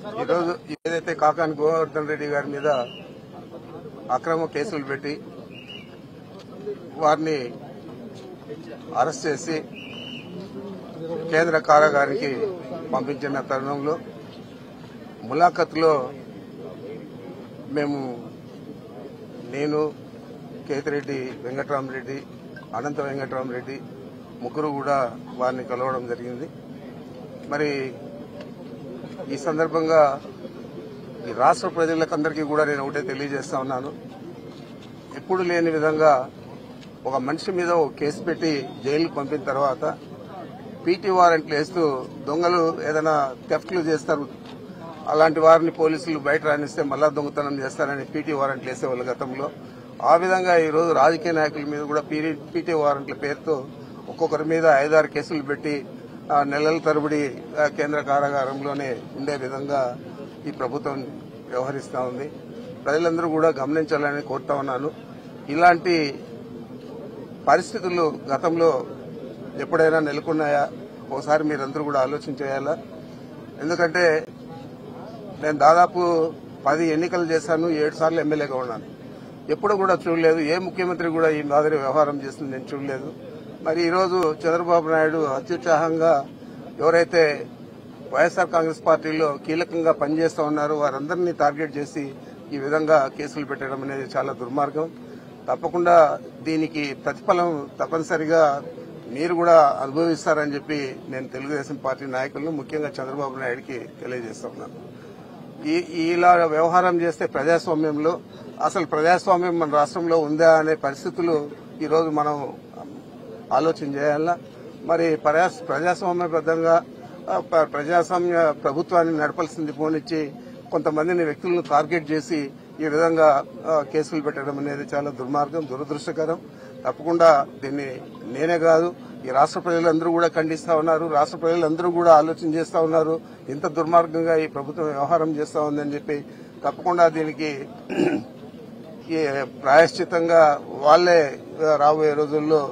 ఈరోజు ఏదైతే కాకాని గోవర్ధన్ రెడ్డి గారి మీద అక్రమ కేసులు పెట్టి వారిని అరెస్ట్ చేసి కేంద్ర కారాగారికి పంపించిన తరుణంలో ములాఖత్లో నేను కేతిరెడ్డి వెంకటరామరెడ్డి అనంత వెంకటరామరెడ్డి ముగ్గురు కూడా వారిని కలవడం జరిగింది. మరి ఈ సందర్భంగా ఈ రాష్ట్ర ప్రజలకందరికీ కూడా నేను ఒకటే తెలియజేస్తా ఉన్నాను. ఎప్పుడు లేని విధంగా ఒక మనిషి మీద ఒక కేసు పెట్టి జైలుకు పంపిన తర్వాత పీటీ వారెంట్లు వేస్తూ దొంగలు ఏదైనా థెఫ్ట్లు చేస్తారు, అలాంటి వారిని పోలీసులు బయట రానిస్తే మళ్ళా దొంగతనం చేస్తారని పీటీ వారెంట్లు వేసేవాళ్ళు గతంలో. ఆ విధంగా ఈరోజు రాజకీయ నాయకుల మీద కూడా పీటీ వారెంట్ల పేరుతో ఒక్కొక్కరి మీద 5-6 కేసులు పెట్టి నెలల తరబడి కేంద్ర కారాగారంలోనే ఉండే విధంగా ఈ ప్రభుత్వం వ్యవహరిస్తా ఉంది. ప్రజలందరూ కూడా గమనించాలని కోరుతా ఉన్నాను. ఇలాంటి పరిస్థితులు గతంలో ఎప్పుడైనా నెలకొన్నాయా ఒకసారి మీరందరూ కూడా ఆలోచన చేయాలా. ఎందుకంటే నేను దాదాపు 10 ఎన్నికలు చేశాను, 7 సార్లు ఎమ్మెల్యేగా ఉన్నాను. ఎప్పుడు కూడా చూడలేదు, ఏ ముఖ్యమంత్రి కూడా ఈ మాదిరి వ్యవహారం చేస్తుంది నేను చూడలేదు. మరి ఈరోజు చంద్రబాబు నాయుడు అత్యుత్సాహంగా ఎవరైతే వైఎస్ఆర్ కాంగ్రెస్ పార్టీలో కీలకంగా పనిచేస్తూ ఉన్నారో వారందరినీ టార్గెట్ చేసి ఈ విధంగా కేసులు పెట్టడం అనేది చాలా దుర్మార్గం. తప్పకుండా దీనికి ప్రతిఫలం తప్పనిసరిగా మీరు కూడా అనుభవిస్తారని చెప్పి నేను తెలుగుదేశం పార్టీ నాయకులను ముఖ్యంగా చంద్రబాబు నాయుడికి తెలియజేస్తా ఉన్నాను. ఇలా వ్యవహారం చేస్తే ప్రజాస్వామ్యంలో అసలు ప్రజాస్వామ్యం మన రాష్ట్రంలో ఉందా అనే పరిస్థితులు ఈరోజు మనం ఆలోచన చేయాలా. మరి ప్రజాస్వామ్యబద్దంగా ప్రజాస్వామ్య ప్రభుత్వాన్ని నడపాల్సింది పోనిచ్చి కొంతమందిని వ్యక్తులను టార్గెట్ చేసి ఈ విధంగా కేసులు పెట్టడం అనేది చాలా దుర్మార్గం, దురదృష్టకరం. తప్పకుండా దీన్ని నేనే కాదు ఈ రాష్ట్ర ప్రజలందరూ కూడా ఖండిస్తా ఉన్నారు. రాష్ట్ర ప్రజలందరూ కూడా ఆలోచన చేస్తా ఉన్నారు, ఇంత దుర్మార్గంగా ఈ ప్రభుత్వం వ్యవహారం చేస్తా ఉందని చెప్పి. తప్పకుండా దీనికి ప్రాయశ్చిత్తంగా వాళ్లే రాబోయే రోజుల్లో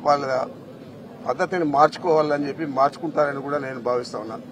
వాళ్ళ పద్ధతిని మార్చుకోవాలని చెప్పి మార్చుకుంటారని కూడా నేను భావిస్తా ఉన్నాను.